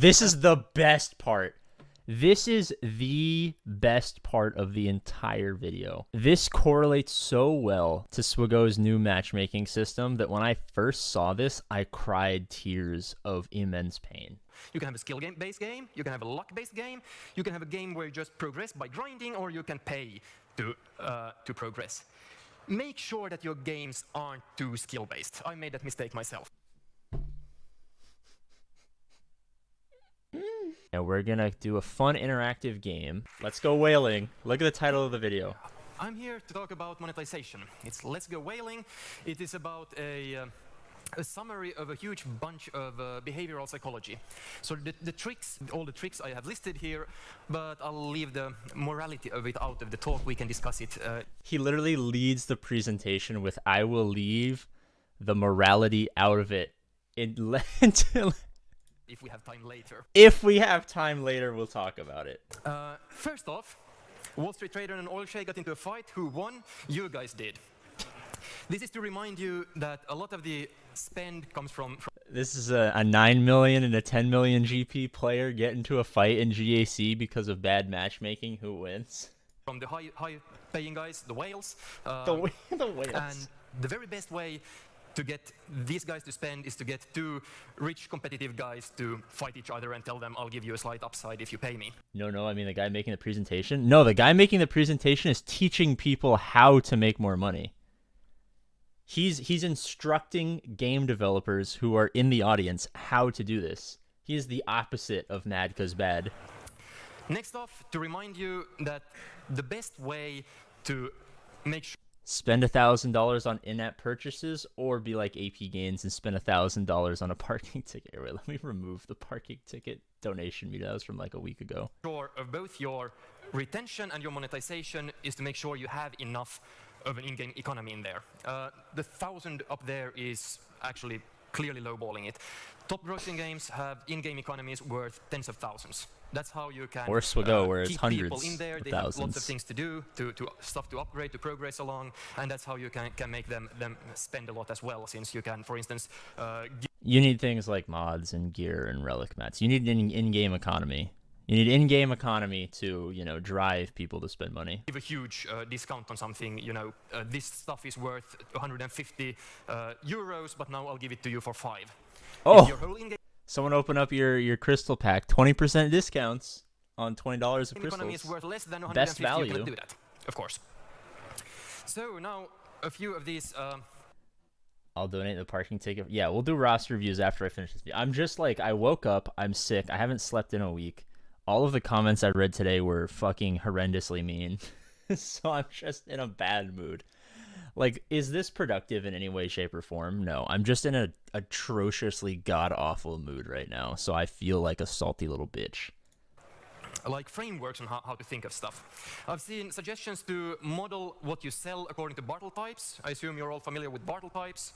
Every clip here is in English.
This is the best part. This is the best part of the entire video. This correlates so well to SWGOH's new matchmaking system that when I first saw this, I cried tears of immense pain. You can have a skill-based game, you can have a luck-based game, you can have a game where you just progress by grinding, or you can pay to progress. Make sure that your games aren't too skill-based. I made that mistake myself. Now we're gonna do a fun interactive game. Let's go whaling. Look at the title of the video. I'm here to talk about monetization. It's Let's Go Whaling. It is about a summary of a huge bunch of behavioral psychology. So the tricks, all the tricks I have listed here, but I'll leave the morality of it out of the talk. We can discuss it. He literally leads the presentation with, "I will leave the morality out of it until if we have time later. If we have time later, we'll talk about it." First off, Wall Street trader and an oil sheikh got into a fight. Who won? You guys did. This is to remind you that a lot of the spend comes from This is a 9 million and a 10 million GP player get into a fight in GAC because of bad matchmaking. Who wins? From the high-paying guys, the whales. The whales. And the very best way to get these guys to spend is to get two rich competitive guys to fight each other and tell them, "I'll give you a slight upside if you pay me." No, I mean the guy making the presentation. No, the guy making the presentation is teaching people how to make more money. He's instructing game developers who are in the audience how to do this. He is the opposite of Mad 'Cause Bad. Next off, to remind you that the best way to make sure spend $1,000 on in-app purchases, or be like APGAINS and spend $1,000 on a parking ticket. Wait, let me remove the parking ticket donation meter. That was from like a week ago. Of both your retention and your monetization is to make sure you have enough of an in-game economy in there. The 1,000 up there is actually clearly lowballing it. Top grossing games have in-game economies worth tens of thousands. That's how you can or SWGOH, where it's keep hundreds people in there. They thousands. have lots of things to do, stuff to upgrade, to progress along, and that's how you can make them spend a lot as well. Since you can, for instance, you need things like mods and gear and relic mats. You need an in-game economy. You need in-game economy to, drive people to spend money. Give a huge discount on something. This stuff is worth 150 euros, but now I'll give it to you for 5. Oh. If your whole in-game Someone open up your crystal pack. 20% discounts on $20 of crystals. Economy is worth less than 150. Best value. You can do that, of course. So now a few of these. I'll donate the parking ticket. Yeah, we'll do roster reviews after I finish this video. I'm just like, I woke up. I'm sick. I haven't slept in a week. All of the comments I read today were fucking horrendously mean. So I'm just in a bad mood. Like, is this productive in any way, shape, or form? No, I'm just in a atrociously god-awful mood right now, so I feel like a salty little bitch. Like frameworks on how to think of stuff. I've seen suggestions to model what you sell according to Bartle types. I assume you're all familiar with Bartle types.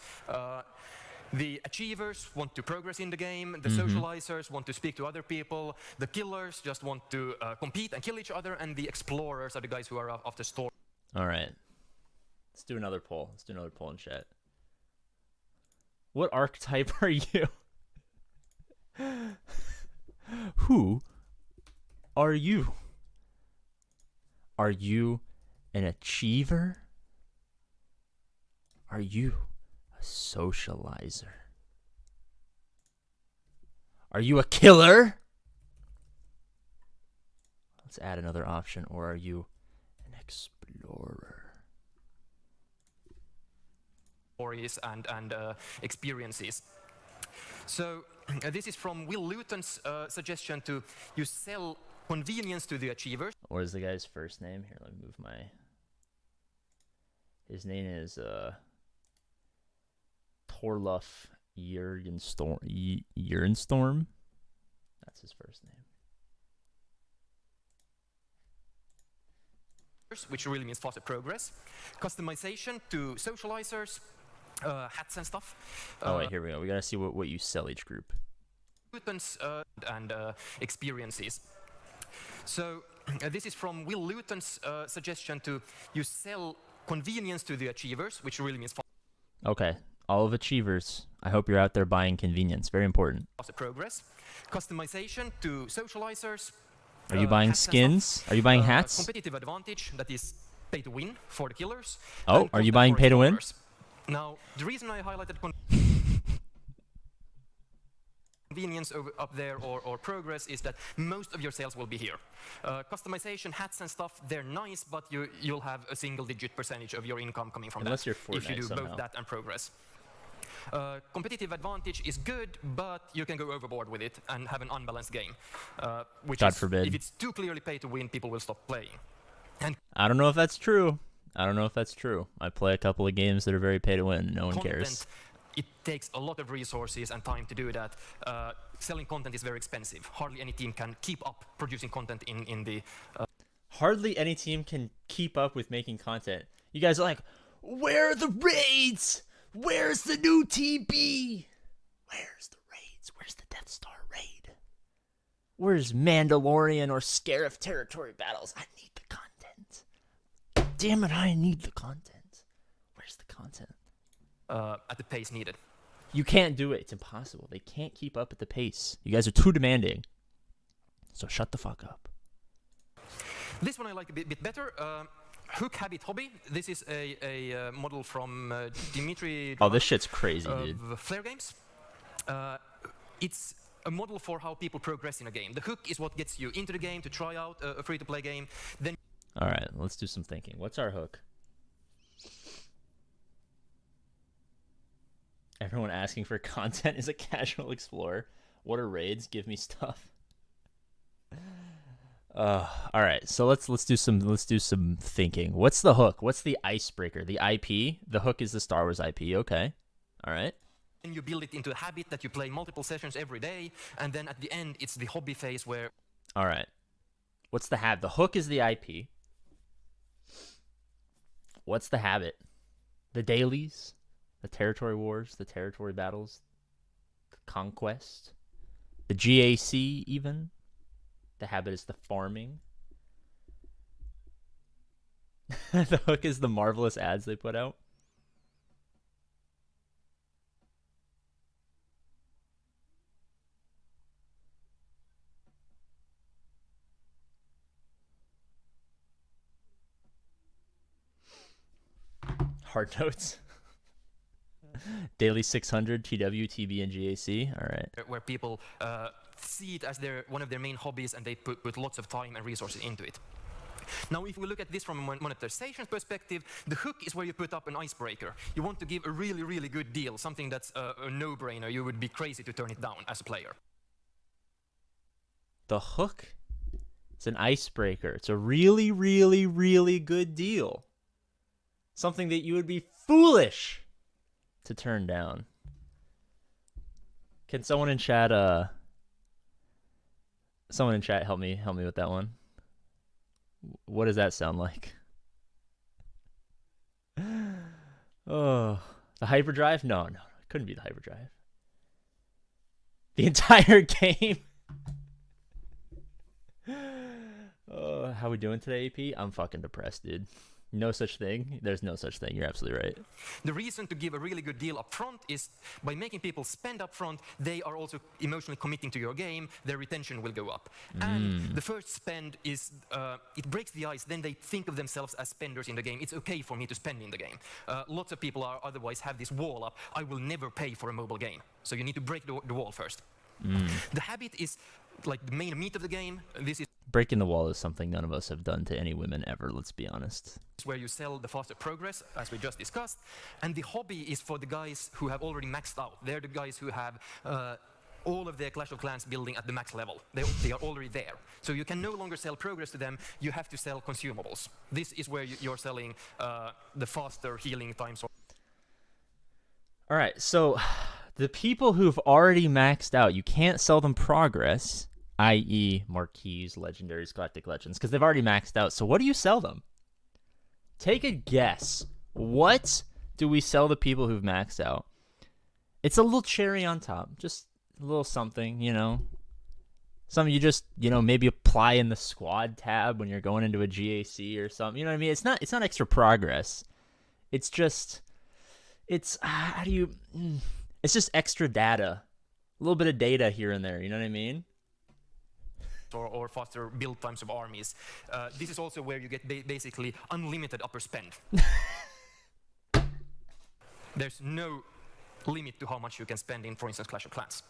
The achievers want to progress in the game. The socializers want to speak to other people. The killers just want to compete and kill each other. And the explorers are the guys who are after story. All right. Let's do another poll. Let's do another poll in chat. What archetype are you? Who are you? Are you an achiever? Are you a socializer? Are you a killer? Let's add another option. Or are you an explorer? Stories and experiences. So this is from Will Luton's suggestion to you sell convenience to the achievers. What is the guy's first name? Here, let me move my... His name is Torluf Jurenstorm. That's his first name. Which really means faster progress. Customization to socializers. Hats and stuff. Oh wait, here we go. We gotta see what you sell each group. And experiences. So this is from Will Luton's suggestion to you sell convenience to the achievers, which really means. Okay, all of achievers. I hope you're out there buying convenience. Very important. Faster progress, customization to socializers. Are you buying skins? Are you buying hats? Competitive advantage, that is pay to win for the killers. Oh, are you buying pay to win? Now, the reason I highlighted convenience up there or progress is that most of your sales will be here. Customization, hats and stuff, they're nice, but you'll have a single-digit percentage of your income coming from Unless that. You're Fortnite if you do somehow. both that and progress. Competitive advantage is good, but you can go overboard with it and have an unbalanced game. Which God is, forbid. If it's too clearly pay to win, people will stop playing. And I don't know if that's true. I don't know if that's true. I play a couple of games that are very pay to win. No one cares. It takes a lot of resources and time to do that. Selling content is very expensive. Hardly any team can keep up producing content in the... Hardly any team can keep up with making content. You guys are like, where are the raids? Where's the new TB? Where's the raids? Where's the Death Star raid? Where's Mandalorian or Scarif territory battles? I need the content. Damn it, I need the content. Where's the content? At the pace needed. You can't do it. It's impossible. They can't keep up at the pace. You guys are too demanding. So shut the fuck up. This one I like a bit better. Hook Habit Hobby. This is a model from Dimitri. Oh, this shit's crazy, dude. Flare Games. It's a model for how people progress in a game. The hook is what gets you into the game to try out a free-to-play game. Then. All right, let's do some thinking. What's our hook? Everyone asking for content is a casual explorer. What are raids? Give me stuff. All right, so let's do some thinking. What's the hook? What's the icebreaker? The IP? The hook is the Star Wars IP. Okay. All right. And you build it into a habit that you play multiple sessions every day, and then at the end it's the hobby phase where. All right. What's the habit? The hook is the IP. What's the habit? The dailies, the territory wars, the territory battles, the conquest, the GAC even. The habit is the farming. The hook is the marvelous ads they put out. Hard notes. Daily 600, TW, TB, and GAC. All right. Where people see it as one of their main hobbies, and they put lots of time and resources into it. Now, if we look at this from a monetization perspective, the hook is where you put up an icebreaker. You want to give a really, really good deal, something that's a no-brainer. You would be crazy to turn it down as a player. The hook is an icebreaker. It's a really, really, really good deal. Something that you would be foolish to turn down. Can someone in chat help me with that one? What does that sound like? Oh, the hyperdrive? No, it couldn't be the hyperdrive. The entire game. Oh, how we doing today, AP? I'm fucking depressed, dude. No such thing. There's no such thing. You're absolutely right. The reason to give a really good deal up front is by making people spend up front, they are also emotionally committing to your game. Their retention will go up. And the first spend is, it breaks the ice. Then they think of themselves as spenders in the game. It's okay for me to spend in the game. Lots of people are otherwise have this wall up. I will never pay for a mobile game. So you need to break the wall first. The habit is like the main meat of the game. This is breaking the wall is something none of us have done to any women ever, let's be honest. Where you sell the faster progress, as we just discussed. And the hobby is for the guys who have already maxed out. They're the guys who have all of their Clash of Clans building at the max level. They are already there. So you can no longer sell progress to them. You have to sell consumables. This is where you're selling the faster healing times. All right, so the people who've already maxed out, you can't sell them progress, i.e. marquees, legendaries, galactic legends, because they've already maxed out. So what do you sell them? Take a guess. What do we sell the people who've maxed out? It's a little cherry on top. Just a little something, you know. Something you just, you know, maybe apply in the squad tab when you're going into a GAC or something. You know what I mean? It's not extra progress. It's just, it's, how do you, It's just extra data. A little bit of data here and there, you know what I mean? or faster build times of armies. This is also where you get basically unlimited upper spend. There's no limit to how much you can spend in, for instance, Clash of Clans.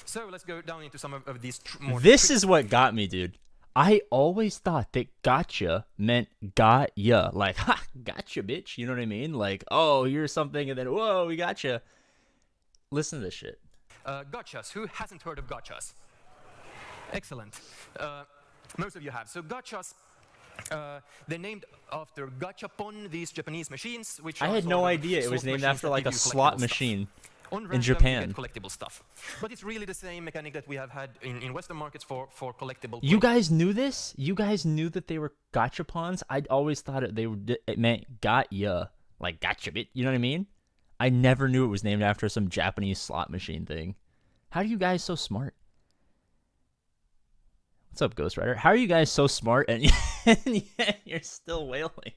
So let's go down into some of these more... This is what got me, dude. I always thought that gotcha meant got ya. Like, ha, gotcha, bitch. You know what I mean? Like, oh, here's something, and then, whoa, we gotcha. Listen to this shit. Gotchas. Who hasn't heard of gotchas? Excellent. Most of you have. So gotchas, they're named after gachapon, these Japanese machines, which I had no idea it was named after like a slot machine in Japan. Collectible stuff. But it's really the same mechanic that we have had in Western markets for collectible. You guys knew this? You guys knew that they were gachapons? I'd always thought it meant got ya, like gotcha bit. You know what I mean? I never knew it was named after some Japanese slot machine thing. How are you guys so smart? What's up, Ghost Rider? How are you guys so smart and yet you're still wailing?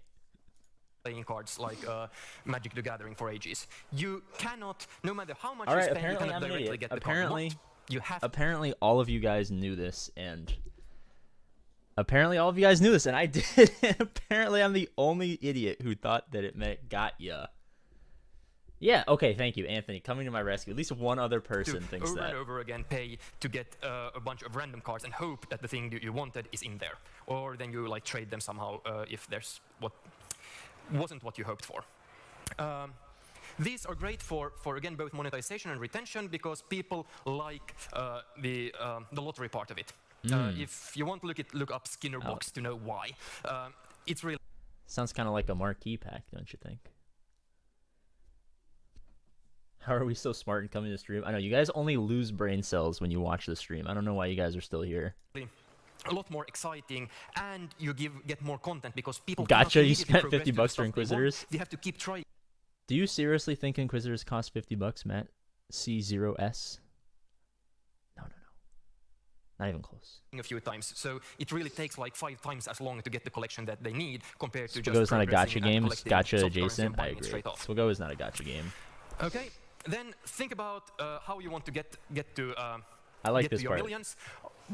Playing cards like Magic the Gathering for ages. You cannot, no matter how much you spend, you cannot directly get the card. You have. Apparently, all of you guys knew this, and I did. Apparently, I'm the only idiot who thought that it meant got ya. Yeah, okay, thank you, Anthony, coming to my rescue. At least one other person thinks over that. And over again pay to get a bunch of random cards and hope that the thing you wanted is in there. Or then you like trade them somehow if there's what wasn't what you hoped for. These are great for again, both monetization and retention because people like the lottery part of it. If you want to look up Skinner Box to know why. It's really... Sounds kind of like a marquee pack, don't you think? How are we so smart in coming to stream? I know, you guys only lose brain cells when you watch the stream. I don't know why you guys are still here. A lot more exciting, and you get more content because people... Gotcha, you spent $50 for Inquisitors? They have to keep trying. Do you seriously think Inquisitors cost $50, Matt? C0S? No. Not even close. A few times, so it really takes like 5 times as long to get the collection that they need compared to SWGOH just... is not a gotcha game, it's gotcha adjacent. I agree. SWGOH is not a gotcha game. Okay. Then think about how you want to get to I like get this to your part. millions.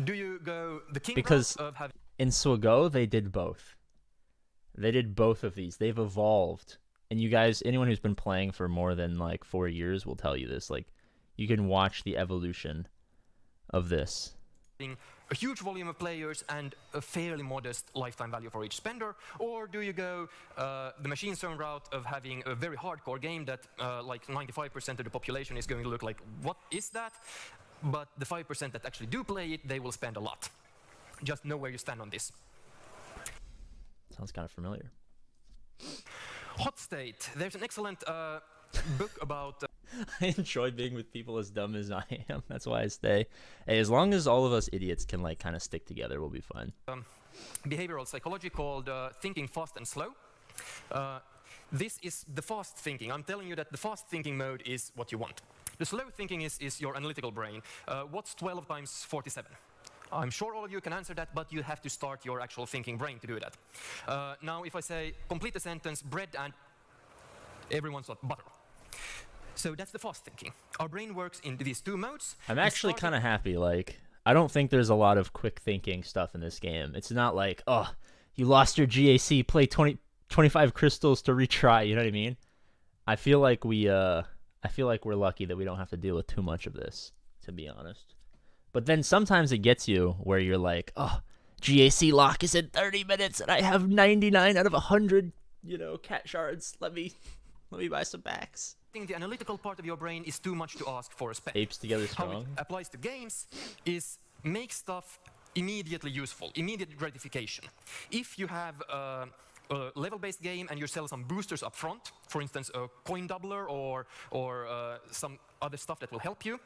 Do you go the king because route of having... in SWGOH they did both. They did both of these. They've evolved, and you guys, anyone who's been playing for more than like 4 years will tell you this. Like, you can watch the evolution of this. A huge volume of players and a fairly modest lifetime value for each spender, or do you go the machine zone route of having a very hardcore game that like 95% of the population is going to look like, what is that? But the 5% that actually do play it, they will spend a lot. Just know where you stand on this. Sounds kind of familiar. Hot State. There's an excellent book about... I enjoy being with people as dumb as I am. That's why I stay. Hey, as long as all of us idiots can like kind of stick together, we'll be fine. Behavioral psychology called Thinking Fast and Slow. This is the fast thinking. I'm telling you that the fast thinking mode is what you want. The slow thinking is your analytical brain. What's 12 times 47? I'm sure all of you can answer that, but you have to start your actual thinking brain to do that. Now, if I say, complete the sentence, bread and everyone's thought, butter. So that's the fast thinking. Our brain works in these 2 modes. I'm actually kind of happy. Like, I don't think there's a lot of quick thinking stuff in this game. It's not like, oh, you lost your GAC, play 25 crystals to retry. You know what I mean? I feel like we're lucky that we don't have to deal with too much of this, to be honest. But then sometimes it gets you where you're like, oh, GAC lock is in 30 minutes and I have 99 out of 100, cat shards. Let me buy some packs. The analytical part of your brain is too much to ask for a spend. Apes together strong. How it applies to games is make stuff immediately useful, immediate gratification. If you have a level-based game and you sell some boosters up front, for instance, a coin doubler or some other stuff that will help you,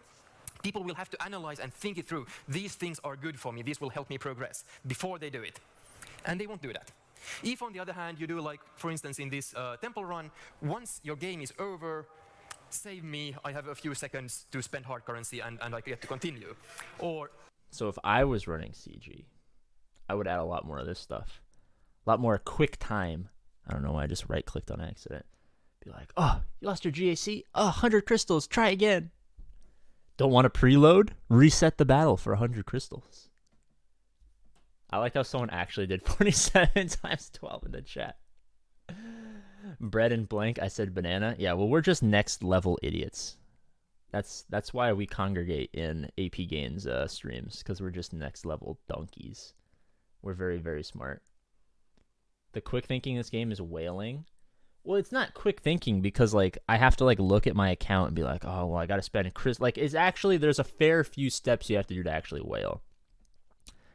people will have to analyze and think it through. These things are good for me. These will help me progress before they do it. And they won't do that. If, on the other hand, you do like, for instance, in this temple run, once your game is over, save me, I have a few seconds to spend hard currency and I get to continue. Or so if I was running CG, I would add a lot more of this stuff. A lot more quick time. I don't know why I just right-clicked on accident. Be like, oh, you lost your GAC? Oh, 100 crystals. Try again. Don't want to preload? Reset the battle for 100 crystals. I like how someone actually did 47 times 12 in the chat. Bread and blank, I said banana. Yeah, well, we're just next level idiots. That's why we congregate in APGAINS streams, because we're just next level donkeys. We're very, very smart. The quick thinking in this game is whaling. Well, it's not quick thinking because, like, I have to, like, look at my account and be like, oh, well, I got to spend like, it's actually, there's a fair few steps you have to do to actually whale.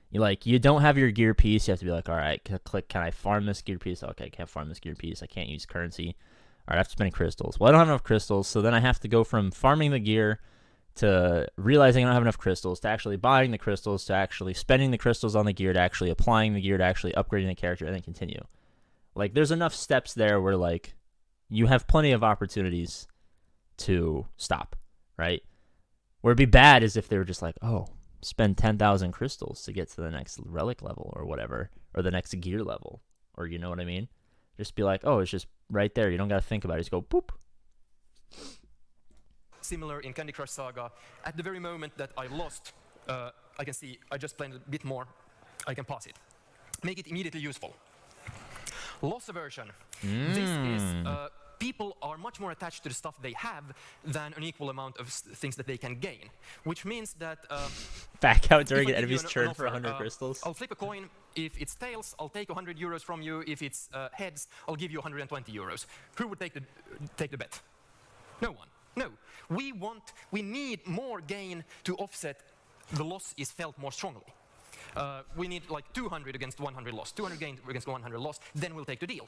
You don't have your gear piece. You have to be like, all right, click, can I farm this gear piece? Okay, I can't farm this gear piece. I can't use currency. All right, I have to spend crystals. Well, I don't have enough crystals, so then I have to go from farming the gear to realizing I don't have enough crystals to actually buying the crystals to actually spending the crystals on the gear to actually applying the gear to actually upgrading the character and then continue. Like, there's enough steps there where, like, you have plenty of opportunities to stop, right? Where it'd be bad is if they were just like, oh, spend 10,000 crystals to get to the next relic level or whatever, or the next gear level, or you know what I mean? Just be like, oh, it's just right there. You don't got to think about it. Just go, boop. Similar in Candy Crush Saga. At the very moment that I lost, I can see I just played a bit more. I can pass it. Make it immediately useful. Loss aversion. This is people are much more attached to the stuff they have than an equal amount of things that they can gain, which means that back out during an enemy's turn for 100 crystals. I'll flip a coin. If it's tails, I'll take 100 euros from you. If it's heads, I'll give you 120 euros. Who would take the bet? No one. No. We need more gain to offset the loss is felt more strongly. We need like 200 against 100 loss, 200 gain against 100 loss, then we'll take the deal.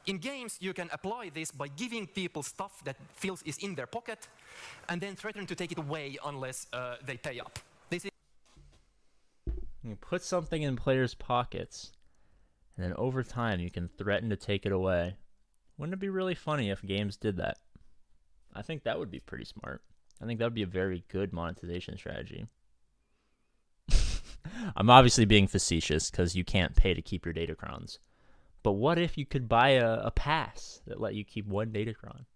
In games, you can apply this by giving people stuff that feels is in their pocket, and then threaten to take it away unless they pay up. This is you put something in players' pockets, and then over time you can threaten to take it away. Wouldn't it be really funny if games did that? I think that would be pretty smart. I think that would be a very good monetization strategy. I'm obviously being facetious because you can't pay to keep your datacrons. But what if you could buy a pass that let you keep one datacron?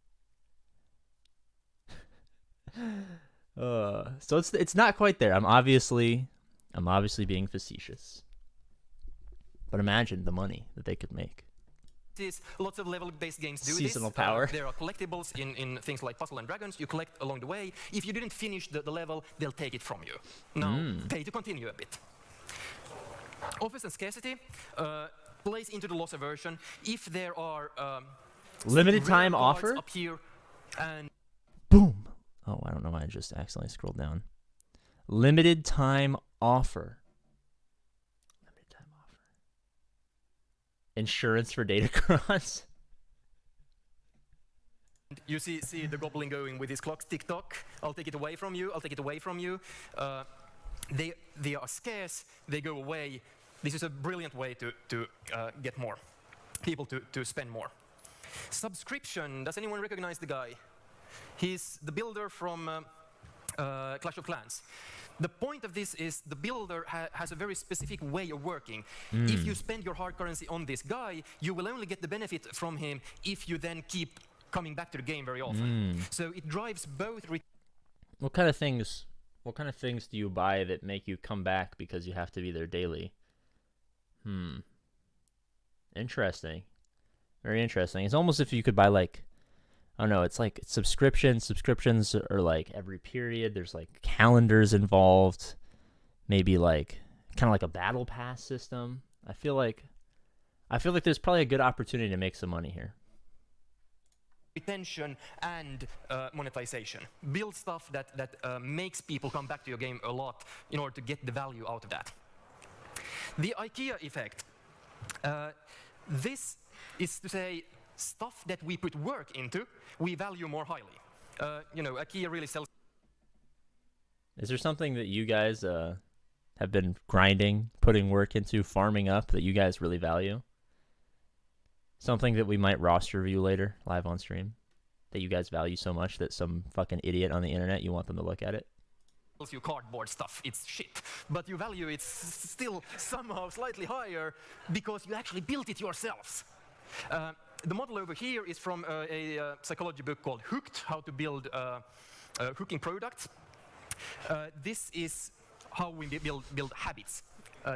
So it's not quite there. I'm obviously being facetious. But imagine the money that they could make. Lots of level-based games do Seasonal this. power. There are collectibles in things like Puzzle and Dragons. You collect along the way. If you didn't finish the level, they'll take it from you. Now, pay to continue a bit. Office and scarcity plays into the loss aversion. If there are limited time offer up here, and boom. Oh, I don't know why I just accidentally scrolled down. Limited time offer. Limited time offer. Insurance for datacrons. You see the goblin going with his clocks, tick tock. I'll take it away from you. I'll take it away from you. They are scarce. They go away. This is a brilliant way to get more people to spend more. Subscription. Does anyone recognize the guy? He's the builder from Clash of Clans. The point of this is the builder has a very specific way of working. If you spend your hard currency on this guy, you will only get the benefit from him if you then keep coming back to the game very often. So it drives both. What kind of things do you buy that make you come back because you have to be there daily? Interesting. Very interesting. It's almost if you could buy, like, I don't know, it's like subscriptions. Subscriptions are like every period. There's like calendars involved. Maybe like kind of like a battle pass system. I feel like there's probably a good opportunity to make some money here. Retention and monetization. Build stuff that makes people come back to your game a lot in order to get the value out of that. The IKEA effect. This is to say stuff that we put work into, we value more highly. IKEA really sells. Is there something that you guys have been grinding, putting work into, farming up that you guys really value? Something that we might roster review later, live on stream, that you guys value so much that some fucking idiot on the internet, you want them to look at it? You cardboard stuff, it's shit. But you value it still somehow slightly higher because you actually built it yourselves. the model over here is from a psychology book called Hooked, How to Build Hooking Products. This is how we build habits.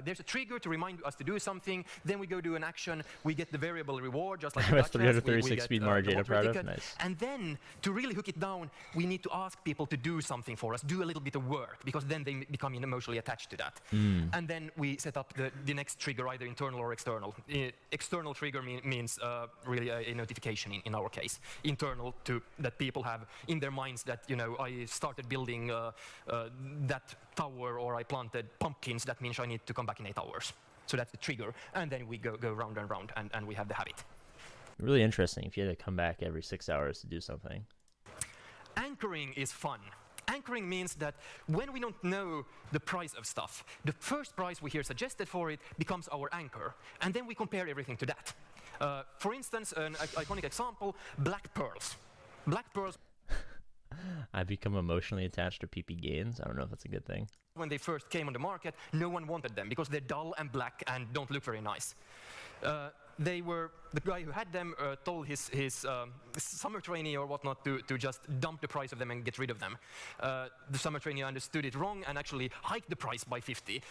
There's a trigger to remind us to do something, then we go do an action, we get the variable reward, just like a 336 speed margin, I'm proud of. Nice. And then, to really hook it down, we need to ask people to do something for us, do a little bit of work, because then they become emotionally attached to that. And then we set up the next trigger, either internal or external. External trigger means really a notification in our case. Internal, that people have in their minds that, you know, I started building that tower, or I planted pumpkins, that means I need to come back in 8 hours. So that's the trigger, and then we go round and round, and we have the habit. Really interesting if you had to come back every 6 hours to do something. Anchoring is fun. Anchoring means that when we don't know the price of stuff, the first price we hear suggested for it becomes our anchor, and then we compare everything to that. For instance, an iconic example, black pearls. Black pearls. I've become emotionally attached to APGAINS. I don't know if that's a good thing. When they first came on the market, no one wanted them because they're dull and black and don't look very nice. The guy who had them told his summer trainee or whatnot to just dump the price of them and get rid of them. The summer trainee understood it wrong and actually hiked the price by 50%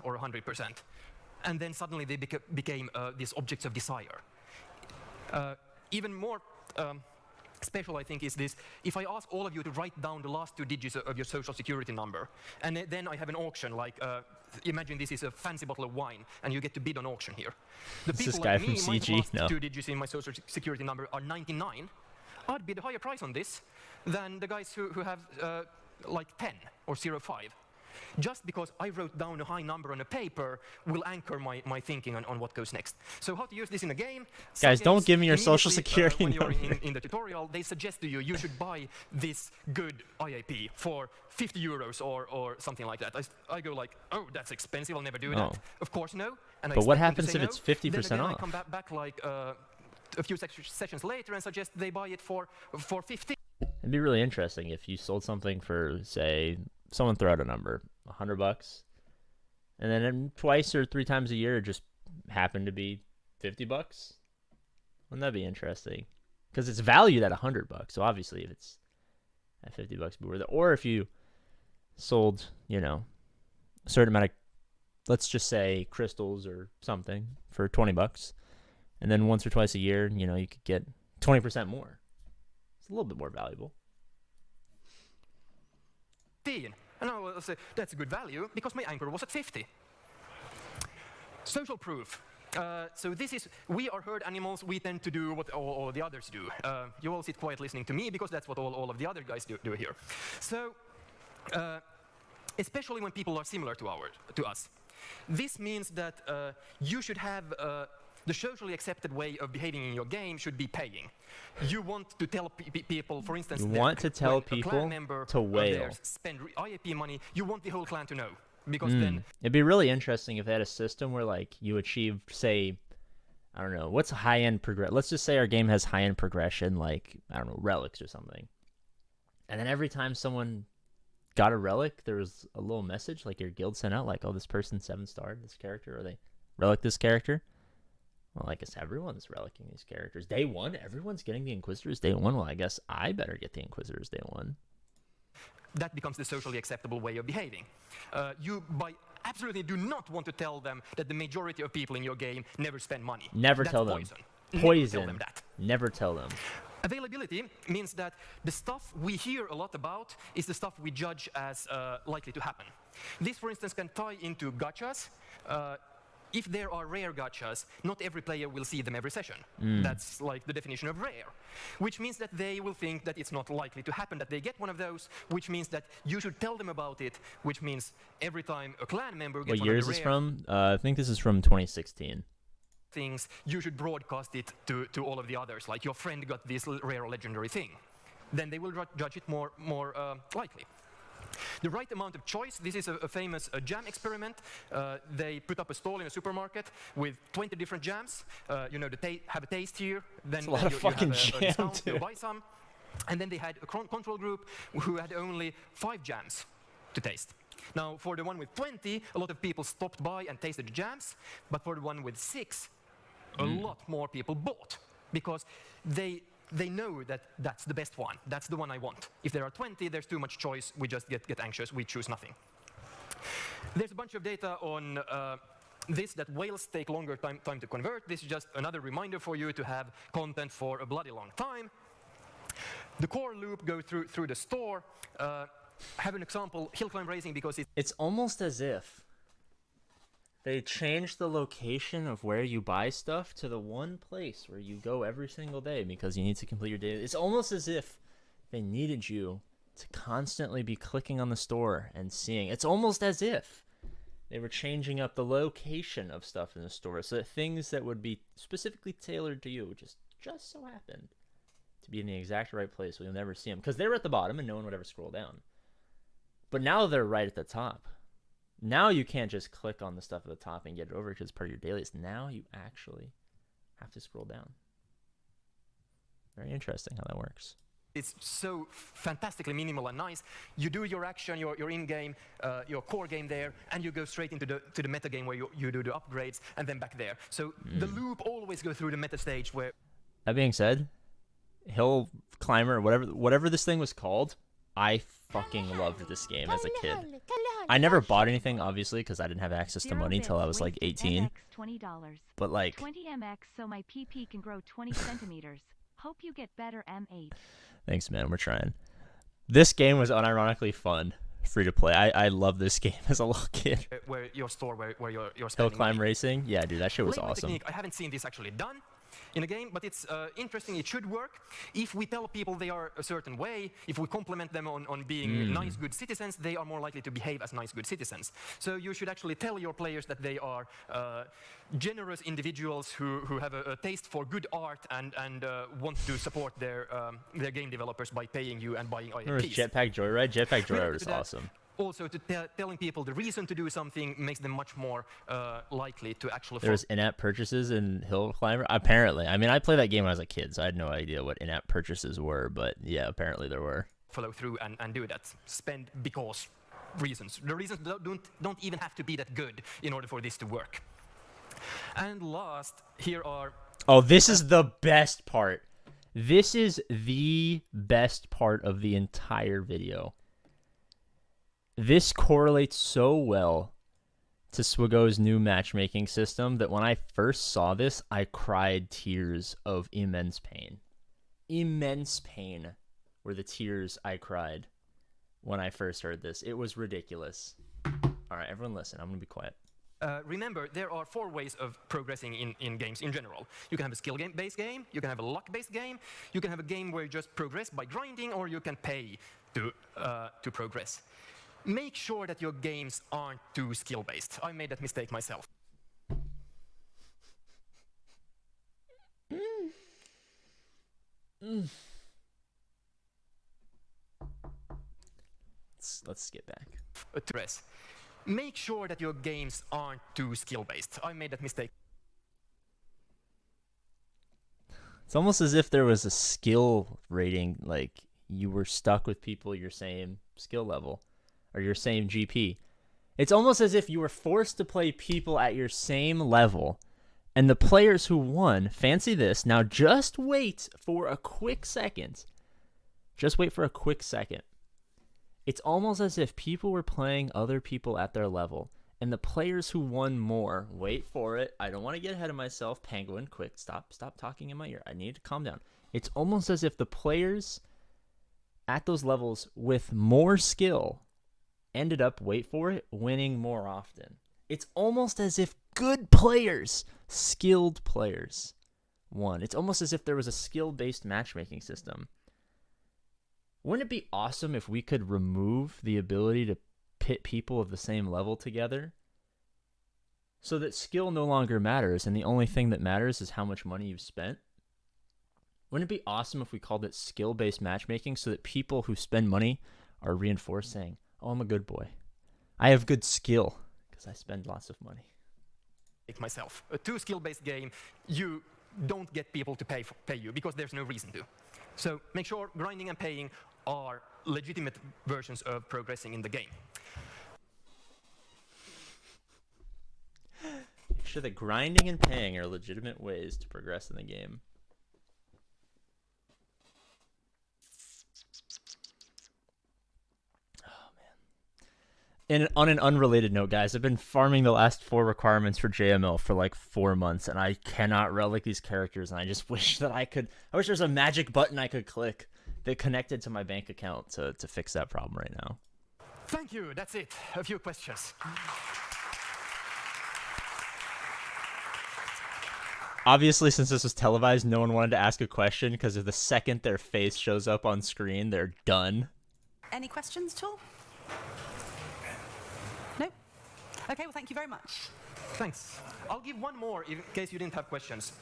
or 100%. And then suddenly they became these objects of desire. Even more special, I think, is this: if I ask all of you to write down the last 2 digits of your social security number, and then I have an auction, like imagine this is a fancy bottle of wine, and you get to bid on auction here. The people like me, my last 2 digits in my social security number are 99. I'd bid a higher price on this than the guys who have like 10 or 05. Just because I wrote down a high number on a paper will anchor my thinking on what goes next. So how to use this in a game? Guys, don't give me your social security when number. You're in the tutorial, they suggest to you should buy this good IAP for 50 euros or something like that. I go like, oh, that's expensive, I'll never do that. Of course, no. And but what happens if it's 50% then off? I come back like a few sessions later and suggest they buy it for 50. It'd be really interesting if you sold something for, say, someone throw out a number, $100, and then twice or 3 times a year it just happened to be $50. Wouldn't that be interesting? Because it's valued at $100, so obviously if it's at $50, it'd be worth it. Or if you sold, you know, a certain amount of, let's just say crystals or something for $20, and then once or twice a year, you know, you could get 20% more. It's a little bit more valuable. And I will say, that's a good value, because my anchor was at 50. Social proof. So this is, we are herd animals, we tend to do what all the others do. You all sit quiet listening to me, because that's what all of the other guys do here. So, especially when people are similar to us. This means that you should have the socially accepted way of behaving in your game should be paying. You want to tell people, for instance, you want to tell people to whale. Spend IAP money, you want the whole clan to know. Because then it'd be really interesting if they had a system where, like, you achieved, say, I don't know, what's high-end progression? Let's just say our game has high-end progression, like, I don't know, relics or something. And then every time someone got a relic, there was a little message, like your guild sent out, like, oh, this person 7-starred this character, or they relic this character. Well, I guess everyone's relicking these characters. Day 1, everyone's getting the Inquisitors day 1. Well, I guess I better get the Inquisitors day 1. That becomes the socially acceptable way of behaving. You absolutely do not want to tell them that the majority of people in your game never spend money. Never tell them. Poison. Never tell them that. Never tell them. Availability means that the stuff we hear a lot about is the stuff we judge as likely to happen. This, for instance, can tie into gachas. If there are rare gachas, not every player will see them every session. That's like the definition of rare. Which means that they will think that it's not likely to happen that they get one of those, which means that you should tell them about it, which means every time a clan member gets what one of the year is this from? I think this is from 2016. Things, you should broadcast it to all of the others, like your friend got this rare or legendary thing. Then they will judge it more likely. The right amount of choice. This is a famous jam experiment. They put up a stall in a supermarket with 20 different jams. You know, have a taste here. Then a lot of fucking jam, you'll buy some. And then they had a control group who had only 5 jams to taste. Now, for the one with 20, a lot of people stopped by and tasted the jams. But for the one with 6, a lot more people bought because they know that that's the best one. That's the one I want. If there are 20, there's too much choice. We just get anxious. We choose nothing. There's a bunch of data on this, that whales take longer time to convert. This is just another reminder for you to have content for a bloody long time. The core loop goes through the store. Have an example, hill climb racing, because it's almost as if they changed the location of where you buy stuff to the one place where you go every single day because you need to complete your daily. It's almost as if they needed you to constantly be clicking on the store and seeing. It's almost as if they were changing up the location of stuff in the store so that things that would be specifically tailored to you just so happened to be in the exact right place where you'll never see them. Because they were at the bottom and no one would ever scroll down. But now they're right at the top. Now you can't just click on the stuff at the top and get it over because it's part of your dailies. Now you actually have to scroll down. Very interesting how that works. It's so fantastically minimal and nice. You do your action, your in-game, your core game there, and you go straight into the meta game where you do the upgrades, and then back there. So the loop always goes through the meta stage where... That being said, Hill Climber, whatever this thing was called, I fucking loved this game as a kid. I never bought anything, obviously, because I didn't have access to money until I was like 18. $20. But like 20 mx so my PP can grow 20 centimeters. Hope you get better M8. Thanks, man. We're trying. This game was unironically fun, free to play. I love this game as a little kid. Where your store, where you're Hill spending Climb money. Racing? Yeah, dude, that shit was Labeling awesome. technique, I haven't seen this actually done in a game, but it's interesting. It should work. If we tell people they are a certain way, if we compliment them on being nice, good citizens, they are more likely to behave as nice, good citizens. So you should actually tell your players that they are generous individuals who have a taste for good art and want to support their game developers by paying you and buying Remember IPs. Jetpack Joyride? Jetpack Joyride was awesome. Also, telling people the reason to do something makes them much more likely to actually There was in-app purchases in Hill Climber? Apparently. I mean, I played that game when I was a kid, so I had no idea what in-app purchases were, but yeah, apparently there were. follow through and do that. Spend because reasons. The reasons don't even have to be that good in order for this to work. And last, here are... Oh, this is the best part. This is the best part of the entire video. This correlates so well to SWGOH's new matchmaking system that when I first saw this, I cried tears of immense pain. Immense pain were the tears I cried when I first heard this. It was ridiculous. All right, everyone listen. I'm going to be quiet. Remember, there are 4 ways of progressing in games in general. You can have a skill-based game, you can have a luck-based game, you can have a game where you just progress by grinding, or you can pay to progress. Make sure that your games aren't too skill-based. I made that mistake myself. Let's get back. Make sure that your games aren't too skill-based. I made that mistake. It's almost as if there was a skill rating, like you were stuck with people your same skill level or your same GP. It's almost as if you were forced to play people at your same level, and the players who won, fancy this, now just wait for a quick second. Just wait for a quick second. It's almost as if people were playing other people at their level, and the players who won more, wait for it, I don't want to get ahead of myself, Penguin, quick, stop talking in my ear, I need to calm down. It's almost as if the players at those levels with more skill ended up, wait for it, winning more often. It's almost as if good players, skilled players, won. It's almost as if there was a skill-based matchmaking system. Wouldn't it be awesome if we could remove the ability to pit people of the same level together so that skill no longer matters and the only thing that matters is how much money you've spent? Wouldn't it be awesome if we called it skill-based matchmaking so that people who spend money are reinforced saying, oh, I'm a good boy. I have good skill because I spend lots of money. Myself. A too skill-based game, you don't get people to pay you because there's no reason to. So make sure grinding and paying are legitimate versions of progressing in the game. sure that grinding and paying are legitimate ways to progress in the game. And on an unrelated note, guys, I've been farming the last 4 requirements for JML for like 4 months, and I cannot relic these characters, and I just wish that I could. I wish there was a magic button I could click that connected to my bank account to fix that problem right now. Thank you. That's it. A few questions. Obviously, since this was televised, no one wanted to ask a question because the second their face shows up on screen, they're done. Any questions at all? No? Okay, well, thank you very much. Thanks. I'll give one more in case you didn't have questions.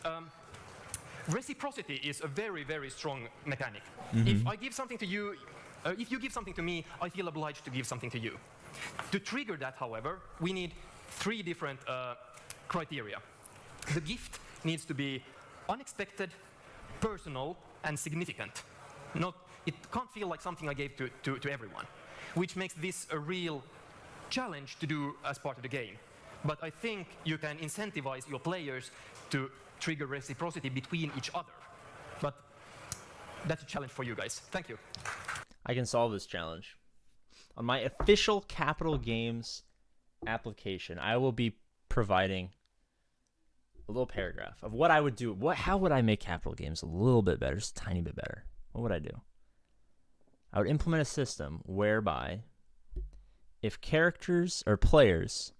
Reciprocity is a very, very strong mechanic. If I give something to you, if you give something to me, I feel obliged to give something to you. To trigger that, however, we need 3 different criteria. The gift needs to be unexpected, personal, and significant. It can't feel like something I gave to everyone, which makes this a real challenge to do as part of the game. But I think you can incentivize your players to trigger reciprocity between each other. But that's a challenge for you guys. Thank you. I can solve this challenge. On my official Capital Games application, I will be providing a little paragraph of what I would do. How would I make Capital Games a little bit better, just a tiny bit better? What would I do? I would implement a system whereby if characters or players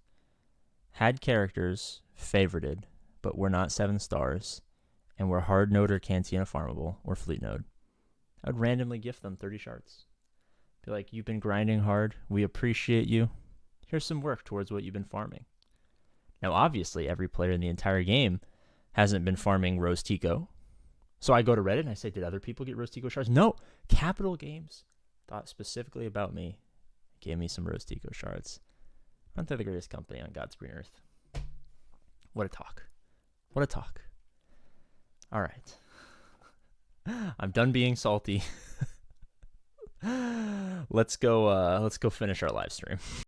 had characters favorited but were not 7 stars and were hard node or cantina farmable or fleet node, I would randomly gift them 30 shards. Be like, you've been grinding hard. We appreciate you. Here's some work towards what you've been farming. Now, obviously, every player in the entire game hasn't been farming Rose Tico. So I go to Reddit and I say, did other people get Rose Tico shards? No. Capital Games thought specifically about me. Gave me some Rose Tico shards. Aren't they the greatest company on God's green earth? What a talk. What a talk. All right. I'm done being salty. Let's go finish our live stream.